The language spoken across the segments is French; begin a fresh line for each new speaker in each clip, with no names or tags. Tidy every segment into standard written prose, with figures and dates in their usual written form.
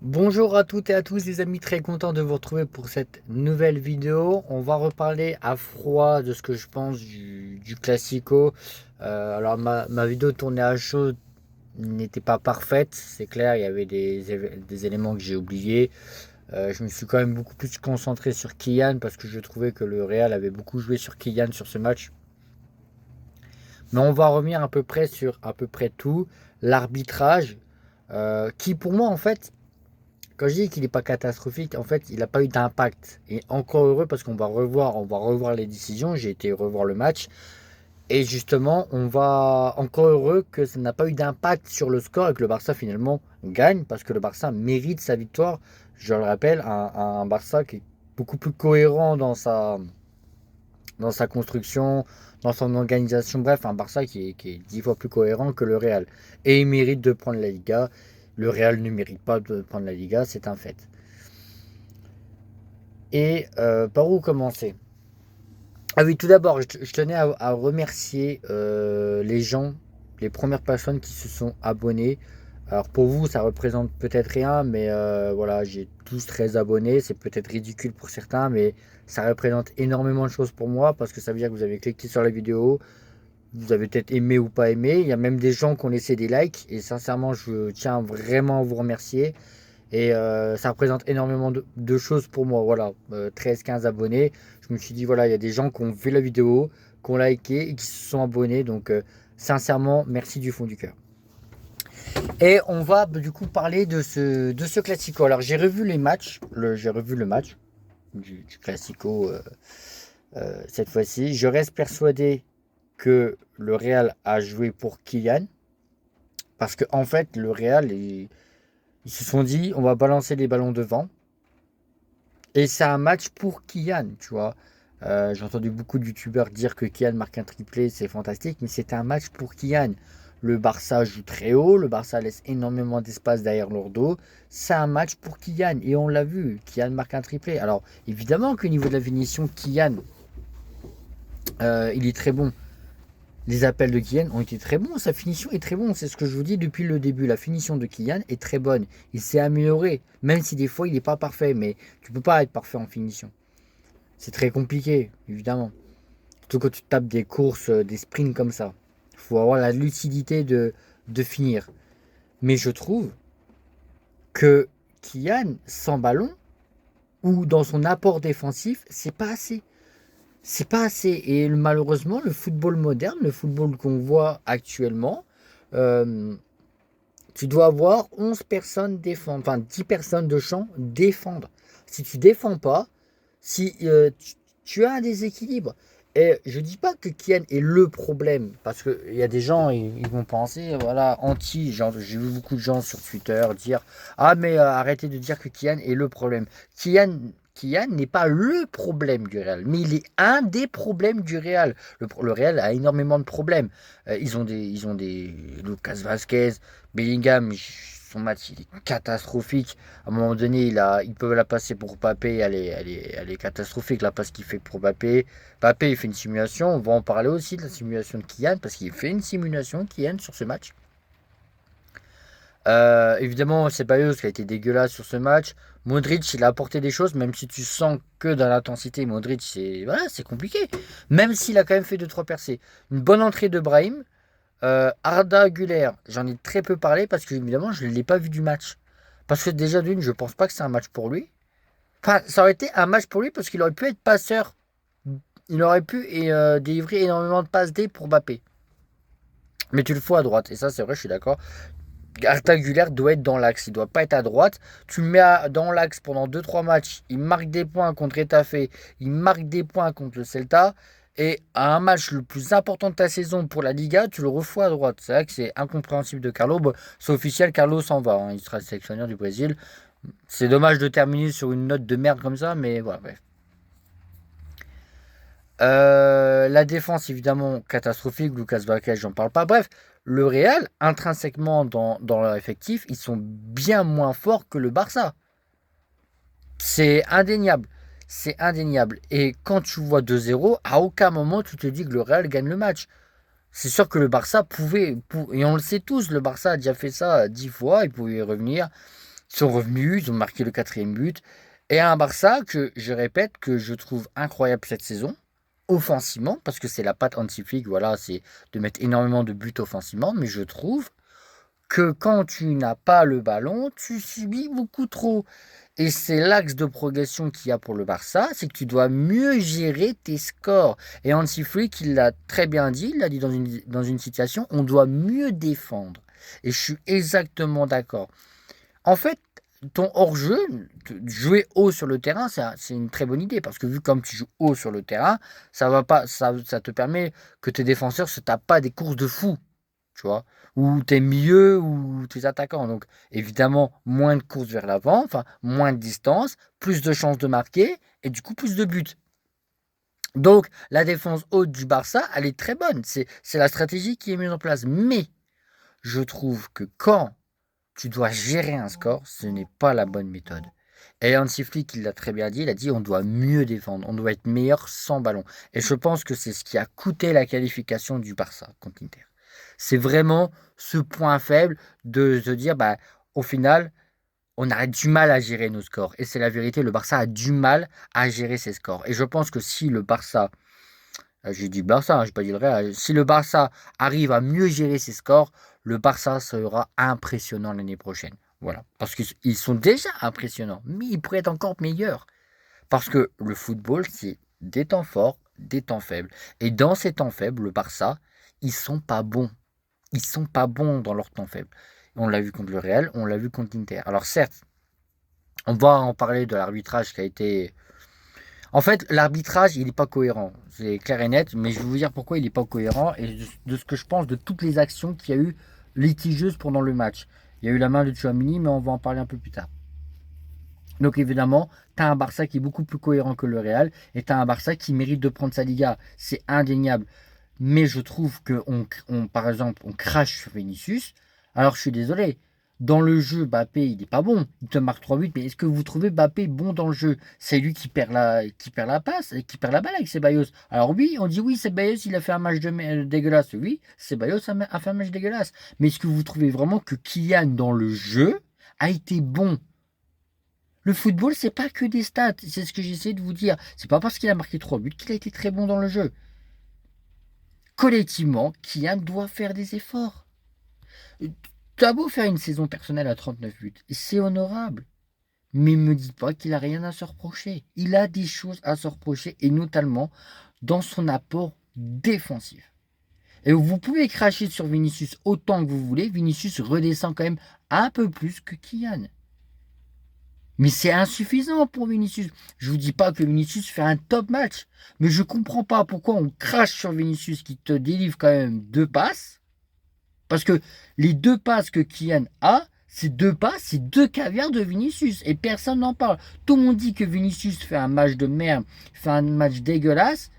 Bonjour à toutes et à tous les amis, très content de vous retrouver pour cette nouvelle vidéo. On va reparler à froid de ce que je pense du Classico. Alors ma vidéo tournée à chaud n'était pas parfaite, c'est clair, il y avait des éléments que j'ai oubliés. Je me suis quand même beaucoup plus concentré sur Kylian parce que je trouvais que le Real avait beaucoup joué sur Kylian sur ce match. Mais on va revenir à peu près sur à peu près tout. L'arbitrage, qui pour moi en fait, quand je dis qu'il n'est pas catastrophique, en fait, il n'a pas eu d'impact. Et encore heureux parce qu'on va revoir les décisions. J'ai été revoir le match. Et justement, on va encore heureux que ça n'a pas eu d'impact sur le score et que le Barça finalement gagne parce que le Barça mérite sa victoire. Je le rappelle, un Barça qui est beaucoup plus cohérent dans sa construction, dans son organisation. Bref, un Barça qui est 10 fois plus cohérent que le Real. Et il mérite de prendre la Liga. Le Real ne mérite pas de prendre la Liga, c'est un fait. Et par où commencer? Ah oui, tout d'abord, je tenais à remercier les gens, les premières personnes qui se sont abonnées. Alors pour vous, ça représente peut-être rien, mais voilà, j'ai tous 13 abonnés. C'est peut-être ridicule pour certains, mais ça représente énormément de choses pour moi parce que ça veut dire que vous avez cliqué sur la vidéo, vous avez peut-être aimé ou pas aimé. Il y a même des gens qui ont laissé des likes et sincèrement, je tiens vraiment à vous remercier. Et ça représente énormément de choses pour moi. Voilà, 13-15 abonnés. Je me suis dit, voilà, il y a des gens qui ont vu la vidéo, qui ont liké et qui se sont abonnés. Donc, sincèrement, merci du fond du cœur. Et on va du coup parler de ce Classico. Alors, j'ai revu les matchs. J'ai revu le match du Classico cette fois-ci. Je reste persuadé que le Real a joué pour Kylian. Parce qu'en en fait, le Real, ils se sont dit, on va balancer les ballons devant. Et c'est un match pour Kylian, tu vois. J'ai entendu beaucoup de youtubeurs dire que Kylian marque un triplé, c'est fantastique, mais c'était un match pour Kylian. Le Barça joue très haut, le Barça laisse énormément d'espace derrière leur dos. C'est un match pour Kylian, et on l'a vu, Kylian marque un triplé. Alors, évidemment qu'au niveau de la finition, Kylian, il est très bon. Les appels de Kylian ont été très bons, sa finition est très bonne, c'est ce que je vous dis depuis le début. La finition de Kylian est très bonne. Il s'est amélioré, même si des fois il n'est pas parfait, mais tu peux pas être parfait en finition. C'est très compliqué, évidemment. Surtout quand tu tapes des courses, des sprints comme ça. Il faut avoir la lucidité de finir. Mais je trouve que Kylian, sans ballon, ou dans son apport défensif, c'est pas assez. C'est pas assez. Et malheureusement, le football moderne, le football qu'on voit actuellement, euh, tu dois avoir 11 personnes défendre, enfin 10 personnes de champ défendre. Si tu défends pas, si tu as un déséquilibre. Et je dis pas que Kian est le problème, parce qu'il y a des gens, ils vont penser, voilà, anti, genre, j'ai vu beaucoup de gens sur Twitter dire, ah mais arrêtez de dire que Kian est le problème. Kian n'est pas le problème du Real, mais il est un des problèmes du Real. Le Real a énormément de problèmes. Ils ont des Lucas Vasquez, Bellingham, son match il est catastrophique. À un moment donné, il peut la passer pour Mbappé, elle est catastrophique la passe qu'il fait pour Mbappé. Mbappé, il fait une simulation, on va en parler aussi de la simulation de Kylian, parce qu'il fait une simulation, Kylian, sur ce match. Évidemment, Ceballos qui a été dégueulasse sur ce match. Modric, il a apporté des choses, même si tu sens que dans l'intensité, Modric, c'est compliqué. Même s'il a quand même fait deux trois percées. Une bonne entrée de Brahim. Arda Güler, j'en ai très peu parlé parce que évidemment, je ne l'ai pas vu du match. Parce que déjà d'une, je pense pas que c'est un match pour lui. Enfin, ça aurait été un match pour lui parce qu'il aurait pu être passeur. Il aurait pu délivrer énormément de passes D pour Mbappé. Mais tu le fous à droite. Et ça, c'est vrai, je suis d'accord. Artagulaire doit être dans l'axe. Il doit pas être à droite. Tu le mets dans l'axe pendant deux trois matchs. Il marque des points contre Etafé. Il marque des points contre le Celta. Et à un match le plus important de ta saison pour la Liga, tu le refous à droite. C'est vrai que c'est incompréhensible de Carlo. Bon, c'est officiel, Carlo s'en va, hein. Il sera le sélectionneur du Brésil. C'est dommage de terminer sur une note de merde comme ça, mais voilà, bref. La défense, évidemment, catastrophique. Lucas Vazquez, j'en parle pas. Bref, le Real, intrinsèquement dans leur effectif, ils sont bien moins forts que le Barça. C'est indéniable. C'est indéniable. Et quand tu vois 2-0, à aucun moment tu te dis que le Real gagne le match. C'est sûr que le Barça pouvait, et on le sait tous, le Barça a déjà fait ça 10 fois, il pouvait y revenir. sont revenus, ils ont marqué le 4e but. Et un Barça que, je répète, que je trouve incroyable cette saison, offensivement, parce que c'est la patte Hansi Flick, voilà, c'est de mettre énormément de buts offensivement, mais je trouve que quand tu n'as pas le ballon, tu subis beaucoup trop. Et c'est l'axe de progression qu'il y a pour le Barça, c'est que tu dois mieux gérer tes scores. Et Hansi Flick, il l'a très bien dit, il l'a dit dans une situation, on doit mieux défendre. Et je suis exactement d'accord. En fait, ton hors-jeu, jouer haut sur le terrain, c'est une très bonne idée. Parce que vu comme tu joues haut sur le terrain, ça te permet que tes défenseurs ne se tapent pas des courses de fou. Tu vois, ou tes milieux ou tes attaquants. Donc, évidemment, moins de courses vers l'avant, enfin, moins de distance, plus de chances de marquer et du coup, plus de buts. Donc, la défense haute du Barça, elle est très bonne. C'est la stratégie qui est mise en place. Mais, je trouve que quand tu dois gérer un score, ce n'est pas la bonne méthode. Et Hansi Flick, il l'a très bien dit, il a dit on doit mieux défendre, on doit être meilleur sans ballon. Et je pense que c'est ce qui a coûté la qualification du Barça contre l'Inter. C'est vraiment ce point faible de se dire, bah, au final, on a du mal à gérer nos scores. Et c'est la vérité, le Barça a du mal à gérer ses scores. Et je pense que si le Barça, j'ai dit Barça, hein, j'ai pas dit le Real, si le Barça arrive à mieux gérer ses scores, le Barça sera impressionnant l'année prochaine. Voilà. Parce qu'ils sont déjà impressionnants, mais ils pourraient être encore meilleurs. Parce que le football, c'est des temps forts, des temps faibles. Et dans ces temps faibles, le Barça, ils sont pas bons. Ils sont pas bons dans leur temps faible. On l'a vu contre le Real, on l'a vu contre l'Inter. Alors certes, on va en parler de l'arbitrage qui a été... En fait, l'arbitrage, il n'est pas cohérent. C'est clair et net, mais je vais vous dire pourquoi il n'est pas cohérent et de ce que je pense de toutes les actions qu'il y a eu litigieuses pendant le match. Il y a eu la main de Tchouaméni, mais on va en parler un peu plus tard. Donc évidemment, tu as un Barça qui est beaucoup plus cohérent que le Real et tu as un Barça qui mérite de prendre sa Liga. C'est indéniable. Mais je trouve que, par exemple, on crache sur Vinicius. Alors je suis désolé. Dans le jeu, Mbappé, il n'est pas bon. Il te marque 3 buts. Mais est-ce que vous trouvez Mbappé bon dans le jeu? C'est lui qui perd la passe, qui perd la balle avec Ceballos. Alors oui, on dit oui, Ceballos, il a fait un match dégueulasse. Oui, Ceballos a fait un match dégueulasse. Mais est-ce que vous trouvez vraiment que Kylian, dans le jeu, a été bon? Le football, c'est pas que des stats. C'est ce que j'essaie de vous dire. C'est pas parce qu'il a marqué 3 buts qu'il a été très bon dans le jeu. Collectivement, Kylian doit faire des efforts. Tu as beau faire une saison personnelle à 39 buts, c'est honorable. Mais ne me dis pas qu'il n'a rien à se reprocher. Il a des choses à se reprocher, et notamment dans son apport défensif. Et vous pouvez cracher sur Vinicius autant que vous voulez, Vinicius redescend quand même un peu plus que Kylian. Mais c'est insuffisant pour Vinicius. Je ne vous dis pas que Vinicius fait un top match, mais je ne comprends pas pourquoi on crache sur Vinicius qui te délivre quand même 2 passes. Parce que les 2 passes que Kylian a, ces 2 passes, c'est 2 caviars de Vinicius. Et personne n'en parle. Tout le monde dit que Vinicius fait un match de merde, fait un match dégueulasse.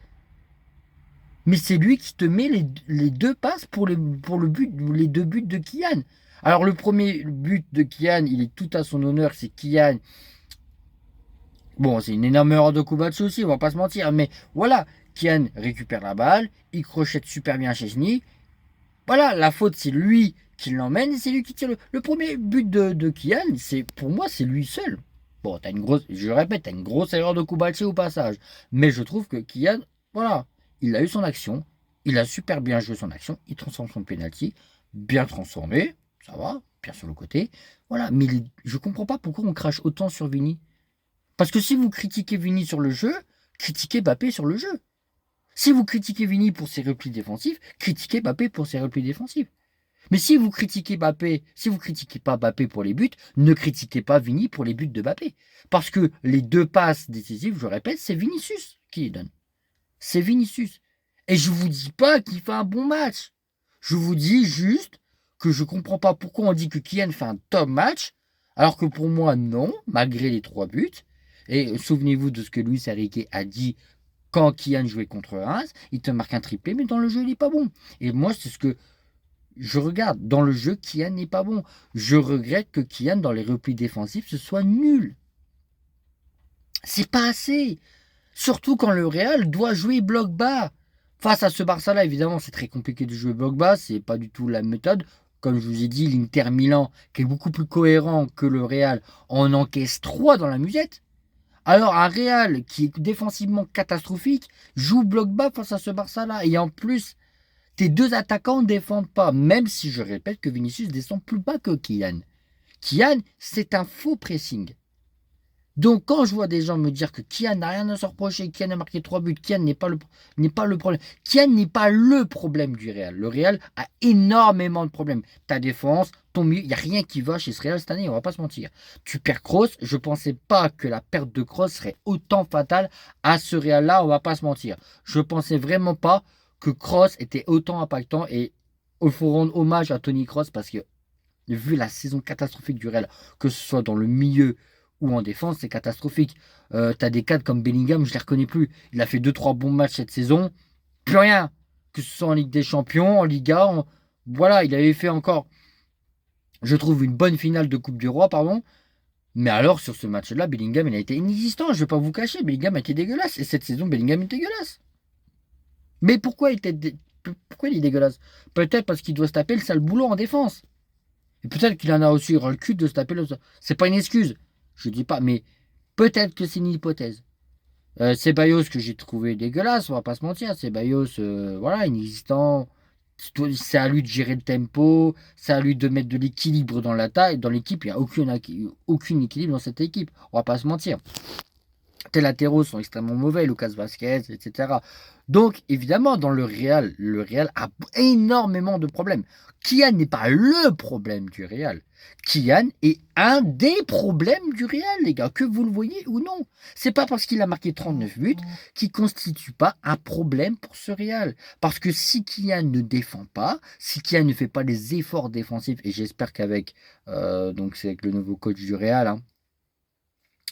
Mais c'est lui qui te met les 2 passes pour les 2 buts de Kylian. Alors le premier but de Kylian, il est tout à son honneur, c'est Kylian. Bon, c'est une énorme erreur de Kovacs aussi, on va pas se mentir, mais voilà, Kylian récupère la balle, il crochette super bien Chesney. Voilà, la faute c'est lui qui l'emmène et c'est lui qui tire le premier but de Kylian, pour moi c'est lui seul. Bon, je répète, t'as une grosse erreur de Kovacs au passage, mais je trouve que Kylian, voilà, il a eu son action, il a super bien joué son action, il transforme son penalty, bien transformé. Ça va, bien sur le côté. Voilà, mais je comprends pas pourquoi on crache autant sur Vini. Parce que si vous critiquez Vini sur le jeu, critiquez Mbappé sur le jeu. Si vous critiquez Vini pour ses replis défensifs, critiquez Mbappé pour ses replis défensifs. Mais si vous critiquez pas Mbappé pour les buts, ne critiquez pas Vini pour les buts de Mbappé. Parce que les 2 passes décisives, je répète, c'est Vinicius qui les donne. C'est Vinicius. Et je vous dis pas qu'il fait un bon match. Je vous dis juste que je comprends pas pourquoi on dit que Kylian fait un top match, alors que pour moi, non, malgré les 3 buts. Et souvenez-vous de ce que Luis Enrique a dit quand Kylian jouait contre Reims, il te marque un triplé, mais dans le jeu, il n'est pas bon. Et moi, c'est ce que je regarde. Dans le jeu, Kylian n'est pas bon. Je regrette que Kylian, dans les replis défensifs, ce soit nul. C'est pas assez. Surtout quand le Real doit jouer bloc bas. Face à ce Barça-là, évidemment, c'est très compliqué de jouer bloc bas, c'est pas du tout la méthode. comme je vous ai dit, l'Inter Milan, qui est beaucoup plus cohérent que le Real, en encaisse 3 dans la musette. Alors un Real qui est défensivement catastrophique joue bloc bas face à ce Barça-là. Et en plus, tes deux attaquants ne défendent pas, même si je répète que Vinicius descend plus bas que Kylian. Kylian, c'est un faux pressing. Donc quand je vois des gens me dire que Kylian n'a rien à se reprocher, Kylian a marqué 3 buts, Kylian n'est pas le problème. Kylian n'est pas le problème du Real. Le Real a énormément de problèmes. Ta défense, ton milieu, il n'y a rien qui va chez ce Real cette année, on va pas se mentir. Tu perds Kroos, je pensais pas que la perte de Kroos serait autant fatale à ce Real-là, on va pas se mentir. Je pensais vraiment pas que Kroos était autant impactant et il faut rendre hommage à Toni Kroos parce que vu la saison catastrophique du Real, que ce soit dans le milieu ou en défense, c'est catastrophique. T'as des cadres comme Bellingham, je ne les reconnais plus. Il a fait 2-3 bons matchs cette saison, plus rien. Que ce soit en Ligue des Champions, en Liga, voilà, il avait fait encore, je trouve, une bonne finale de Coupe du Roi, pardon. Mais alors, sur ce match-là, Bellingham, il a été inexistant, je ne vais pas vous cacher. Bellingham a été dégueulasse. Et cette saison, Bellingham est dégueulasse. Mais pourquoi pourquoi il est dégueulasse? Peut-être parce qu'il doit se taper le sale boulot en défense. Et peut-être qu'il en a aussi ras le cul de se taper le... C'est pas une excuse. Je dis pas, mais peut-être que c'est une hypothèse. Ceballos que j'ai trouvé dégueulasse, on va pas se mentir. Ceballos, voilà, inexistant. C'est à lui de gérer le tempo, c'est à lui de mettre de l'équilibre dans la taille. Dans l'équipe, il n'y a aucun équilibre dans cette équipe. On va pas se mentir. Tes latéraux sont extrêmement mauvais, Lucas Vasquez, etc. Donc, évidemment, dans le Real a énormément de problèmes. Kylian n'est pas le problème du Real. Kylian est un des problèmes du Real, les gars, que vous le voyez ou non. C'est pas parce qu'il a marqué 39 buts qu'il constitue pas un problème pour ce Real. Parce que si Kylian ne défend pas, si Kylian ne fait pas les efforts défensifs, et j'espère qu'avec, donc c'est avec le nouveau coach du Real, hein,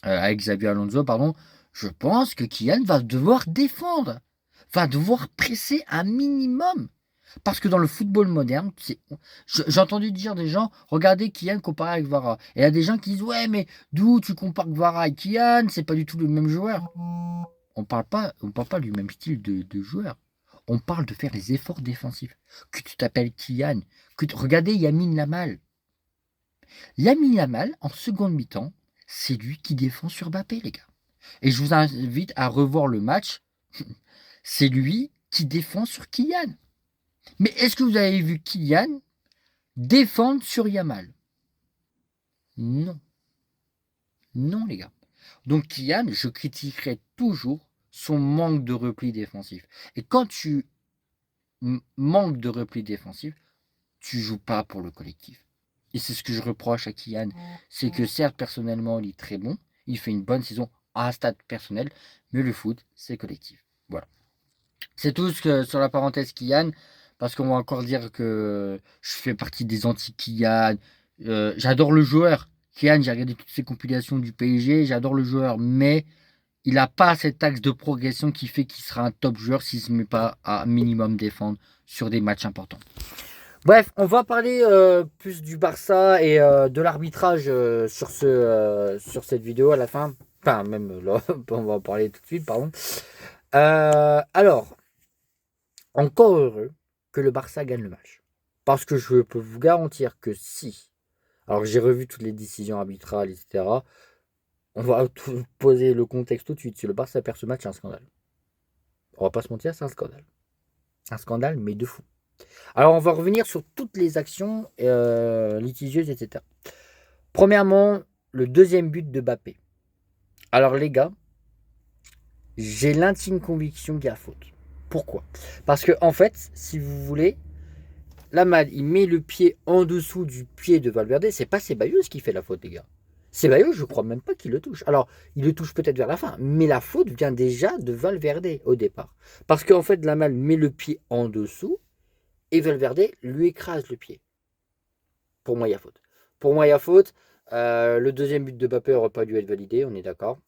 avec Xabi Alonso, pardon, je pense que Kylian va devoir défendre, va devoir presser un minimum. Parce que dans le football moderne, j'ai entendu dire des gens, regardez Kylian comparé avec Vara. Et il y a des gens qui disent, ouais, mais d'où tu compares Vara et Kylian, c'est pas du tout le même joueur. On parle pas du même style de joueur. On parle de faire les efforts défensifs. Que tu t'appelles Kylian, regardez Lamine Yamal. Lamine Yamal, en seconde mi-temps, c'est lui qui défend sur Mbappé, les gars. Et je vous invite à revoir le match. C'est lui qui défend sur Kylian. Mais est-ce que vous avez vu Kylian défendre sur Yamal? Non. Non, les gars. Donc Kylian, je critiquerai toujours son manque de repli défensif. Et quand tu manques de repli défensif, tu joues pas pour le collectif. Et c'est ce que je reproche à Kylian. C'est que certes, personnellement, il est très bon. Il fait une bonne saison à un stade personnel. Mais le foot, c'est collectif. Voilà. C'est tout ce que sur la parenthèse Kylian. Parce qu'on va encore dire que je fais partie des anti-Kylian. J'adore le joueur. Kylian, j'ai regardé toutes ses compilations du PSG. J'adore le joueur. Mais il n'a pas cet axe de progression qui fait qu'il sera un top joueur s'il ne se met pas à minimum défendre sur des matchs importants. Bref, on va parler plus du Barça et de l'arbitrage sur cette vidéo à la fin. Enfin, même là, on va en parler tout de suite, pardon. Alors, encore heureux que le Barça gagne le match. Parce que je peux vous garantir que si, alors j'ai revu toutes les décisions arbitrales, etc., on va poser le contexte tout de suite. Si le Barça perd ce match, c'est un scandale. On va pas se mentir, c'est un scandale. Un scandale, mais de fou. Alors, on va revenir sur toutes les actions litigieuses, etc. Premièrement, le deuxième but de Mbappé. Alors, les gars, j'ai l'intime conviction qu'il y a faute. Pourquoi? Parce que, en fait, si vous voulez, Yamal, il met le pied en dessous du pied de Valverde. C'est pas Ceballos qui fait la faute, les gars. Ceballos, je crois même pas qu'il le touche. Alors, il le touche peut-être vers la fin, mais la faute vient déjà de Valverde au départ. Parce qu'en fait, Yamal met le pied en dessous et Valverde lui écrase le pied. Pour moi, il y a faute. Pour moi, il y a faute. Le deuxième but de Mbappé n'aurait pas dû être validé, on est d'accord.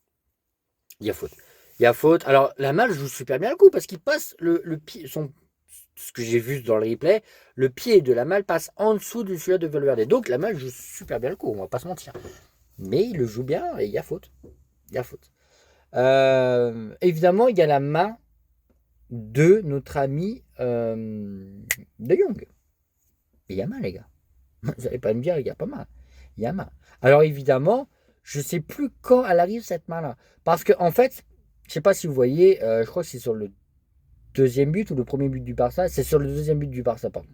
Il y a faute. Il y a faute. Alors, Yamal joue super bien le coup parce qu'il passe le pied, ce que j'ai vu dans le replay, le pied de Yamal passe en dessous de celui de Valverde. Donc, Yamal joue super bien le coup, on va pas se mentir. Mais il le joue bien et il y a faute. Il y a faute. Évidemment, il y a la main de notre ami De Jong. Et il y a mal, les gars. Vous n'allez pas me dire, il y a pas main. Il y a main. Alors évidemment, je ne sais plus quand elle arrive cette main-là. Parce que en fait, je ne sais pas si vous voyez, je crois que c'est sur le deuxième but ou le premier but du Barça. C'est sur le deuxième but du Barça, pardon.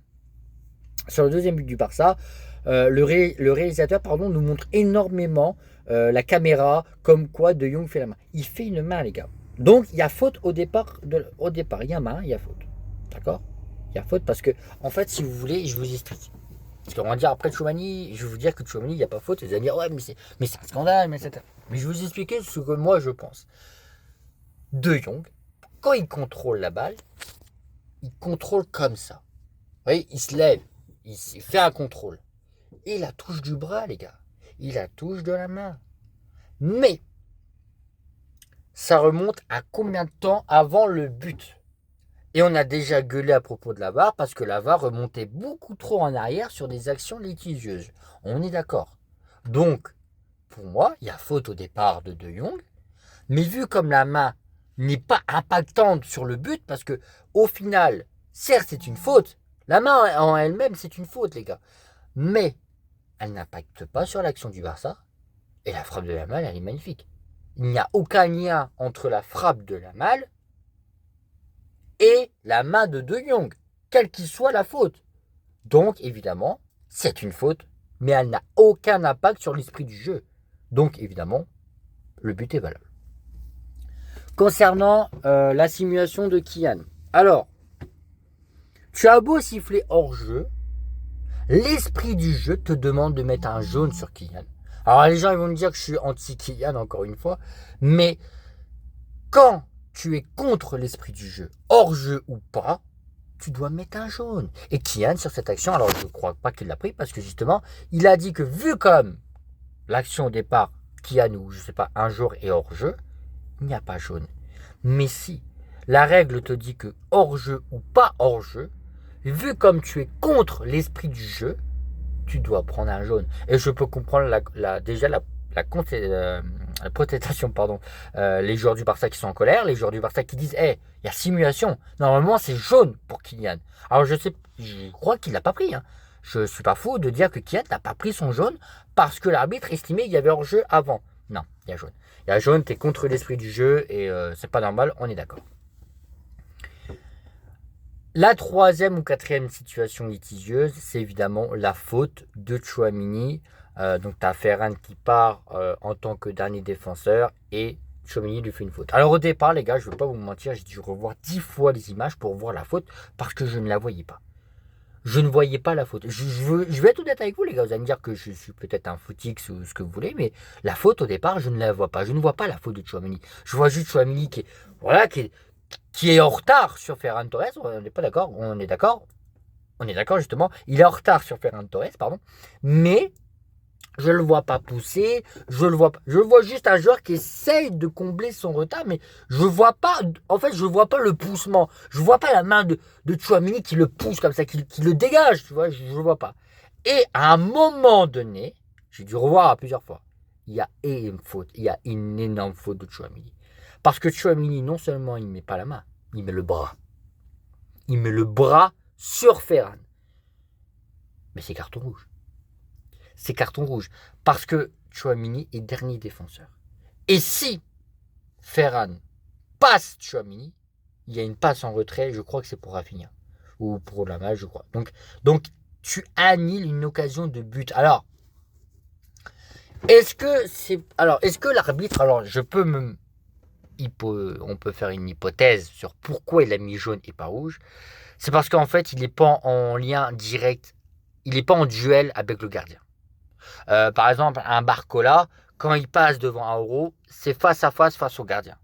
Sur le deuxième but du Barça, le réalisateur nous montre énormément la caméra comme quoi De Jong fait la main. Il fait une main, les gars. Donc il y a faute au départ. Il y a main, il y a faute. D'accord? Il y a faute parce que, en fait, si vous voulez, je vous explique. Parce qu'on va dire après Tchouameni, je vais vous dire que Tchouameni, il n'y a pas faute. Vous allez dire, ouais, mais c'est un scandale, etc. Mais je vais vous expliquer ce que moi je pense. De Jong, quand il contrôle la balle, il contrôle comme ça. Vous voyez, il se lève, il fait un contrôle. Et la touche du bras, les gars. Il la touche de la main. Mais, ça remonte à combien de temps avant le but? Et on a déjà gueulé à propos de la VAR parce que la VAR remontait beaucoup trop en arrière sur des actions litigieuses. On est d'accord. Donc, pour moi, il y a faute au départ de De Jong. Mais vu comme la main n'est pas impactante sur le but, parce que au final, certes c'est une faute. La main en elle-même c'est une faute, les gars. Mais elle n'impacte pas sur l'action du Barça. Et la frappe de la malle, elle est magnifique. Il n'y a aucun lien entre la frappe de la malle et la main de De Jong, quelle qu'il soit la faute. Donc, évidemment, c'est une faute, mais elle n'a aucun impact sur l'esprit du jeu. Donc, évidemment, le but est valable. Concernant la simulation de Kylian. Alors, tu as beau siffler hors jeu, l'esprit du jeu te demande de mettre un jaune sur Kylian. Alors, les gens ils vont me dire que je suis anti-Kylian, encore une fois, mais quand tu es contre l'esprit du jeu, hors jeu ou pas, tu dois mettre un jaune. Et Kylian, sur cette action, alors je ne crois pas qu'il l'a pris, parce que justement, il a dit que vu comme l'action au départ, Kylian ou je sais pas, un jour est hors jeu, il n'y a pas jaune. Mais si la règle te dit que hors jeu ou pas hors jeu, vu comme tu es contre l'esprit du jeu, tu dois prendre un jaune. Et je peux comprendre la protestation, les joueurs du Barça qui sont en colère, les joueurs du Barça qui disent, il y a simulation. Normalement, c'est jaune pour Kylian. Alors je crois qu'il l'a pas pris. Je suis pas fou de dire que Kylian n'a pas pris son jaune parce que l'arbitre estimait qu'il y avait hors-jeu avant. Non, il y a jaune. Il y a jaune, t'es contre l'esprit du jeu et c'est pas normal, on est d'accord. La troisième ou quatrième situation litigieuse, c'est évidemment la faute de Tchouameni. Donc tu as Ferran qui part en tant que dernier défenseur et Tchouameni lui fait une faute. Alors au départ, les gars, je ne vais pas vous mentir, j'ai dû revoir 10 fois les images pour voir la faute parce que je ne la voyais pas. Je ne voyais pas la faute. Je vais être honnête avec vous, les gars. Vous allez me dire que je suis peut-être un footix ou ce que vous voulez, mais la faute au départ, je ne la vois pas. Je ne vois pas la faute de Tchouameni. Je vois juste Tchouameni qui est en retard sur Ferran Torres. On n'est pas d'accord. On est d'accord. On est d'accord, justement. Il est en retard sur Ferran Torres, pardon. Mais je ne le vois pas pousser. Je vois juste un joueur qui essaye de combler son retard, mais je vois pas. En fait, je vois pas le poussement. Je vois pas la main de Tchouameni qui le pousse comme ça, qui le dégage. Tu vois, je ne vois pas. Et à un moment donné, j'ai dû revoir à plusieurs fois. Il y a une faute. Il y a une énorme faute de Tchouameni. Parce que Tchouameni, non seulement il ne met pas la main, il met le bras. Il met le bras sur Ferran. Mais c'est carton rouge. C'est carton rouge. Parce que Tchouameni est dernier défenseur. Et si Ferran passe Tchouameni, il y a une passe en retrait, je crois que c'est pour Rafinha. Ou pour Lamal, je crois. Donc tu annihiles une occasion de but. Alors, est-ce que l'arbitre, on peut faire une hypothèse sur pourquoi il a mis jaune et pas rouge. C'est parce qu'en fait, il n'est pas en lien direct, il n'est pas en duel avec le gardien. Par exemple, un Barcola, quand il passe devant un Euro, c'est face à face au gardien.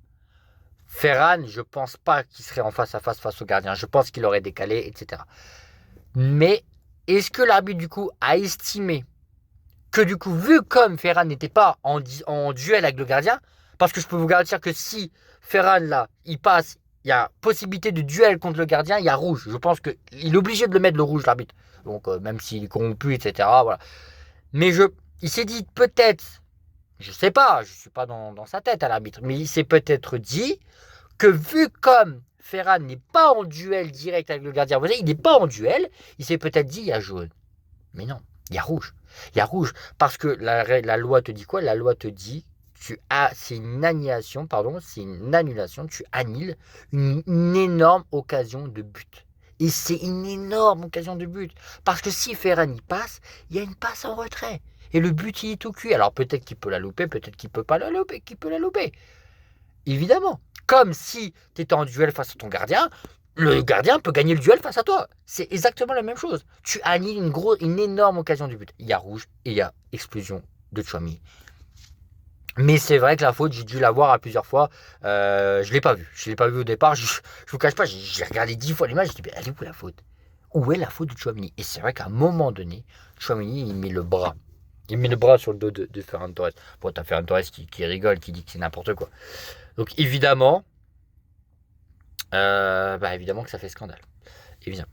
Ferran, je pense pas qu'il serait en face à face au gardien. Je pense qu'il aurait décalé, etc. Mais est-ce que l'arbitre, du coup, a estimé que, du coup, vu comme Ferran n'était pas en duel avec le gardien, parce que je peux vous garantir que si Ferran, là, il passe, il y a possibilité de duel contre le gardien, il y a rouge. Je pense qu'il est obligé de le mettre, le rouge, l'arbitre. Donc, même s'il est corrompu, etc., voilà. Mais il s'est dit peut-être, je sais pas, je suis pas dans sa tête à l'arbitre, mais il s'est peut-être dit que vu comme Ferran n'est pas en duel direct avec le gardien, vous voyez, il n'est pas en duel, il s'est peut-être dit il y a jaune. Mais non, Il y a rouge. Il y a rouge. Parce que la loi te dit quoi? La loi te dit, c'est une annulation, tu annules une énorme occasion de but. Et c'est une énorme occasion de but. Parce que si Ferran y passe, il y a une passe en retrait. Et le but, il est au cul. Alors peut-être qu'il peut la louper, peut-être qu'il peut pas la louper, qu'il peut la louper. Évidemment. Comme si tu étais en duel face à ton gardien, le gardien peut gagner le duel face à toi. C'est exactement la même chose. Tu annules une énorme occasion du but. Il y a rouge et il y a explosion de Tchouaméni. Mais c'est vrai que la faute, j'ai dû la voir à plusieurs fois. Je l'ai pas vue. Je l'ai pas vue au départ. Je vous cache pas, j'ai regardé 10 fois l'image. Je dis, elle est où la faute? Où est la faute de Tchouaméni? Et c'est vrai qu'à un moment donné, Tchouaméni, il met le bras. Il met le bras sur le dos de Ferran Torres. Bon, t'as Ferran Torres qui rigole, qui dit que c'est n'importe quoi. Donc évidemment, évidemment que ça fait scandale. Évidemment.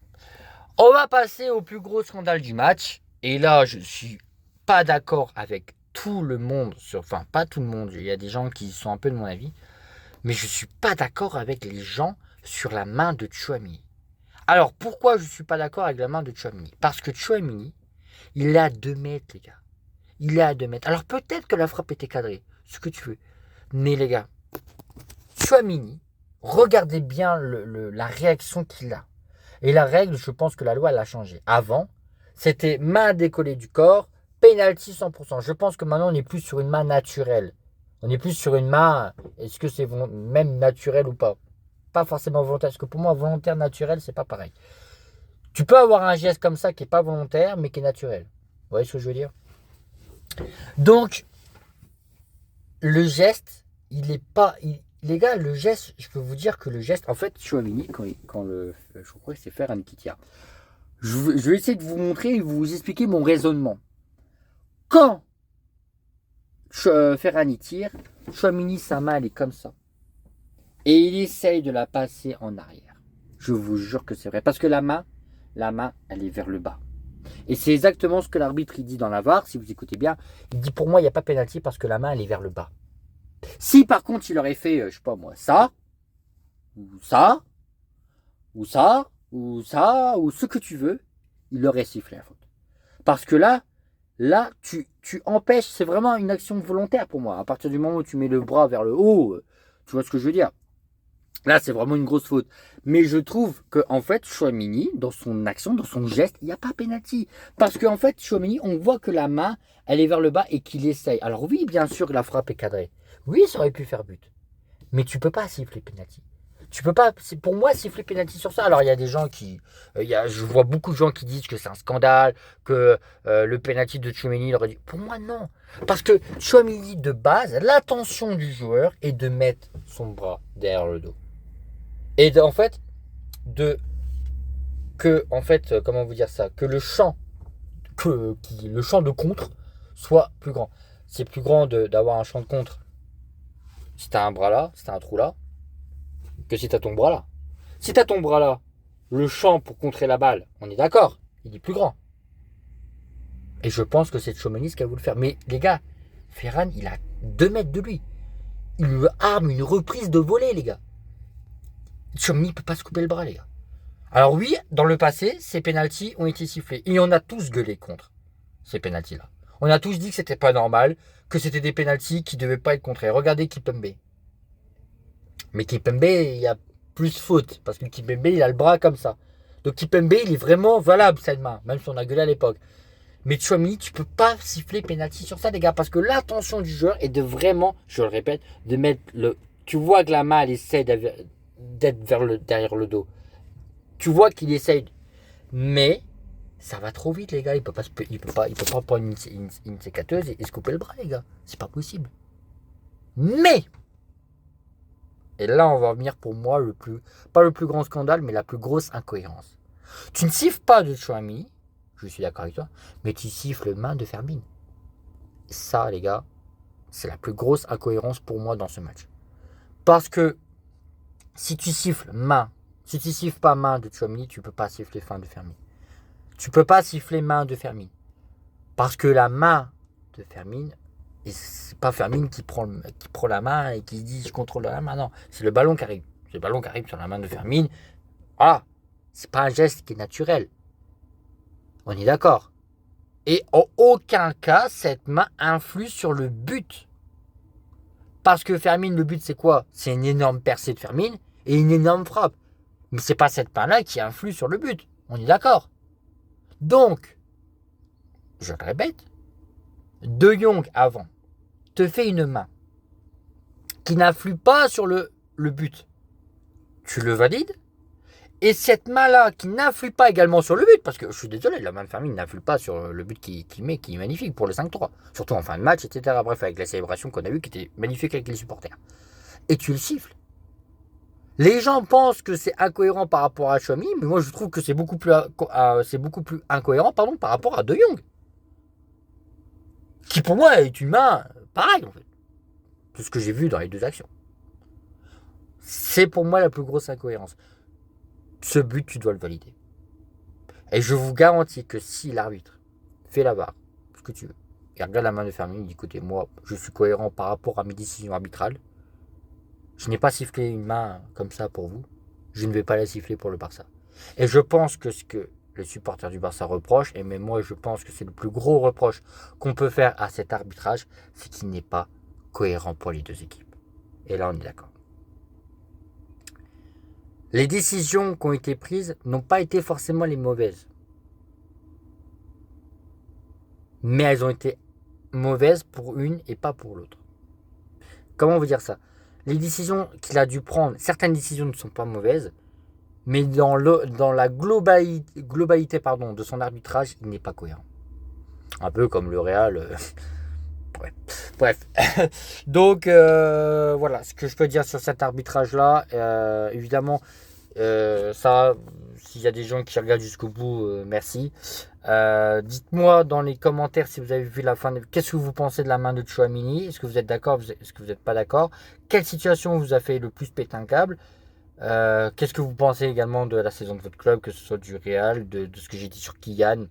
On va passer au plus gros scandale du match. Et là, je suis pas d'accord avec tout le monde. Enfin, pas tout le monde. Il y a des gens qui sont un peu de mon avis. Mais je suis pas d'accord avec les gens sur la main de Tchouaméni. Alors, pourquoi je suis pas d'accord avec la main de Tchouaméni? Parce que Tchouaméni, il est à 2 mètres, les gars. Il est à 2 mètres. Alors, peut-être que la frappe était cadrée. Ce que tu veux. Mais les gars, Tchouaméni, regardez bien la réaction qu'il a. Et la règle, je pense que la loi, elle a changé. Avant, c'était main décollée du corps, penalty 100%. Je pense que maintenant, on n'est plus sur une main naturelle. On est plus sur une main, est-ce que c'est même naturel ou pas? Pas forcément volontaire. Parce que pour moi, volontaire, naturel, c'est pas pareil. Tu peux avoir un geste comme ça qui n'est pas volontaire, mais qui est naturel. Vous voyez ce que je veux dire? Donc, le geste, il n'est pas... les gars, le geste, je peux vous dire que le geste, en fait, Tchouaméni, je crois que c'est Ferran Kitia. Je vais essayer de vous montrer et vous expliquer mon raisonnement. Quand Ferran tire, Tchouaméni, sa main, elle est comme ça. Et il essaye de la passer en arrière. Je vous jure que c'est vrai. Parce que la main, elle est vers le bas. Et c'est exactement ce que l'arbitre il dit dans la VAR, si vous écoutez bien. Il dit pour moi, il n'y a pas pénalty parce que la main, elle est vers le bas. Si par contre, il aurait fait, je sais pas moi, ça, ou ça, ou ça, ou ça, ou ce que tu veux, il aurait sifflé la faute. Parce que là, tu empêches, c'est vraiment une action volontaire pour moi. À partir du moment où tu mets le bras vers le haut, tu vois ce que je veux dire. Là, c'est vraiment une grosse faute. Mais je trouve que en fait, Tchouaméni, dans son action, dans son geste, il n'y a pas pénalty. Parce qu'en fait, Tchouaméni, on voit que la main, elle est vers le bas et qu'il essaye. Alors oui, bien sûr, la frappe est cadrée. Oui, ça aurait pu faire but. Mais tu peux pas siffler pénalty. Tu peux pas, c'est pour moi, siffler pénalty sur ça. Alors il y a des gens qui, je vois beaucoup de gens qui disent que c'est un scandale, que le pénalty de Tchouaméni, il aurait dit. Pour moi, non. Parce que Tchouaméni, de base, l'attention du joueur est de mettre son bras derrière le dos. Et en fait, comment vous dire ça, que le champ de contre soit plus grand. C'est plus grand d'avoir un champ de contre si t'as un bras là, si t'as un trou là, que si t'as ton bras là. Si t'as ton bras là, le champ pour contrer la balle, on est d'accord, il est plus grand. Et je pense que c'est Tchouaméni qui a voulu le faire. Mais les gars, Ferran, il a 2 mètres de lui. Il lui arme une reprise de volée, les gars. Tchouaméni ne peut pas se couper le bras, les gars. Alors oui, dans le passé, ces pénaltys ont été sifflés. Et on a tous gueulé contre ces pénaltys-là. On a tous dit que c'était pas normal, que c'était des pénaltys qui ne devaient pas être contrés. Regardez Kimpembe. Mais Kimpembe, il y a plus faute. Parce que Kimpembe, il a le bras comme ça. Donc Kimpembe, il est vraiment valable, cette main. Même si on a gueulé à l'époque. Mais Tchouaméni, tu peux pas siffler pénalty sur ça, les gars. Parce que l'attention du joueur est de vraiment, je le répète, de mettre le... Tu vois que la main, elle essaie d'être derrière le dos. Tu vois qu'il essaye. Mais ça va trop vite, les gars. Il peut pas prendre une sécateuse et se couper le bras, les gars. C'est pas possible. Mais, et là, on va venir pour moi pas le plus grand scandale, mais la plus grosse incohérence. Tu ne siffles pas de Tchouaméni, je suis d'accord avec toi, mais tu siffles main de Fermin. Ça, les gars, c'est la plus grosse incohérence pour moi dans ce match. Parce que si tu siffles pas main de Tchouaméni, tu peux pas siffler fin de Fermin. Tu peux pas siffler main de Fermin. Parce que la main de Fermin, et c'est pas Fermin qui prend la main et qui se dit je contrôle la main, non. C'est le ballon qui arrive. C'est le ballon qui arrive sur la main de Fermin. Ah, c'est pas un geste qui est naturel. On est d'accord. Et en aucun cas, cette main influe sur le but. Parce que Fermin, le but c'est quoi? C'est une énorme percée de Fermin et une énorme frappe. Mais c'est pas cette main-là qui influe sur le but. On est d'accord. Donc, je le répète, De Jong avant te fait une main qui n'influe pas sur le but. Tu le valides. Et cette main-là qui n'influe pas également sur le but, parce que je suis désolé, la main de Fermin n'influe pas sur le but qu'il met, qui est magnifique pour le 5-3. Surtout en fin de match, etc. Bref, avec la célébration qu'on a vue, qui était magnifique avec les supporters. Et tu le siffles. Les gens pensent que c'est incohérent par rapport à Chouamini, mais moi je trouve que c'est beaucoup plus incohérent par rapport à De Jong. Qui pour moi est une main pareille en fait. Tout ce que j'ai vu dans les deux actions. C'est pour moi la plus grosse incohérence. Ce but, tu dois le valider. Et je vous garantis que si l'arbitre fait la barre, ce que tu veux, et regarde la main de Fermin, il dit écoutez, moi, je suis cohérent par rapport à mes décisions arbitrales. Je n'ai pas sifflé une main comme ça pour vous. Je ne vais pas la siffler pour le Barça. Et je pense que ce que les supporters du Barça reprochent, et même moi, je pense que c'est le plus gros reproche qu'on peut faire à cet arbitrage, c'est qu'il n'est pas cohérent pour les deux équipes. Et là, on est d'accord. Les décisions qui ont été prises n'ont pas été forcément les mauvaises. Mais elles ont été mauvaises pour une et pas pour l'autre. Comment vous dire ça? Les décisions qu'il a dû prendre, certaines décisions ne sont pas mauvaises, mais dans la globalité de son arbitrage, il n'est pas cohérent. Un peu comme le Real. Ouais. Bref. Donc, voilà ce que je peux dire sur cet arbitrage-là. Évidemment, ça, s'il y a des gens qui regardent jusqu'au bout, merci. Dites-moi dans les commentaires si vous avez vu la fin. Qu'est-ce que vous pensez de la main de Tchouaméni? Est-ce que vous êtes d'accord? Est-ce que vous n'êtes pas d'accord? Quelle situation vous a fait le plus péter un câble? Qu'est-ce que vous pensez également de la saison de votre club, que ce soit du Real, de ce que j'ai dit sur Kylian?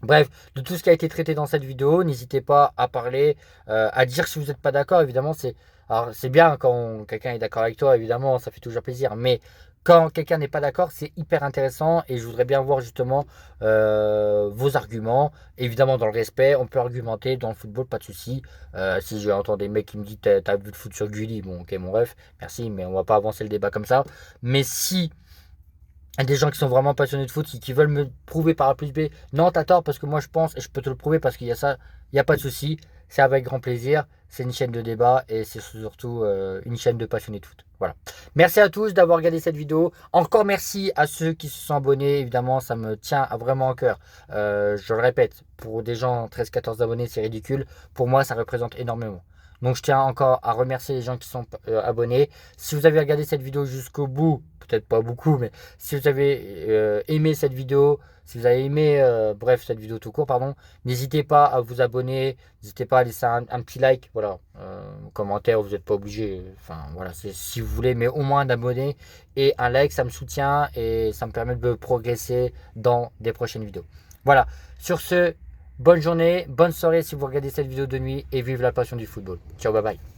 Bref, de tout ce qui a été traité dans cette vidéo, n'hésitez pas à parler, à dire si vous n'êtes pas d'accord. Évidemment, c'est bien quand quelqu'un est d'accord avec toi, évidemment, ça fait toujours plaisir. Mais quand quelqu'un n'est pas d'accord, c'est hyper intéressant et je voudrais bien voir justement vos arguments. Évidemment, dans le respect, on peut argumenter dans le football, pas de souci. Si j'entends des mecs qui me disent t'as vu le foot sur Gulli, bon, ok, mon ref, merci, mais on va pas avancer le débat comme ça. Mais si des gens qui sont vraiment passionnés de foot, qui veulent me prouver par A plus B, non, t'as tort parce que moi je pense, et je peux te le prouver parce qu'il y a ça, il n'y a pas de souci, c'est avec grand plaisir, c'est une chaîne de débat et c'est surtout une chaîne de passionnés de foot. Voilà. Merci à tous d'avoir regardé cette vidéo. Encore merci à ceux qui se sont abonnés, évidemment, ça me tient vraiment à cœur. Je le répète, pour des gens 13-14 abonnés, c'est ridicule. Pour moi, ça représente énormément. Donc je tiens encore à remercier les gens qui sont abonnés. Si vous avez regardé cette vidéo jusqu'au bout, peut-être pas beaucoup, mais si vous avez aimé cette vidéo, si vous avez aimé, bref, cette vidéo tout court, pardon, n'hésitez pas à vous abonner, n'hésitez pas à laisser un petit like, voilà, commentaire, vous n'êtes pas obligé, enfin voilà, c'est si vous voulez, mais au moins un abonné et un like, ça me soutient et ça me permet de progresser dans des prochaines vidéos. Voilà, sur ce, bonne journée, bonne soirée si vous regardez cette vidéo de nuit et vive la passion du football. Ciao, bye bye.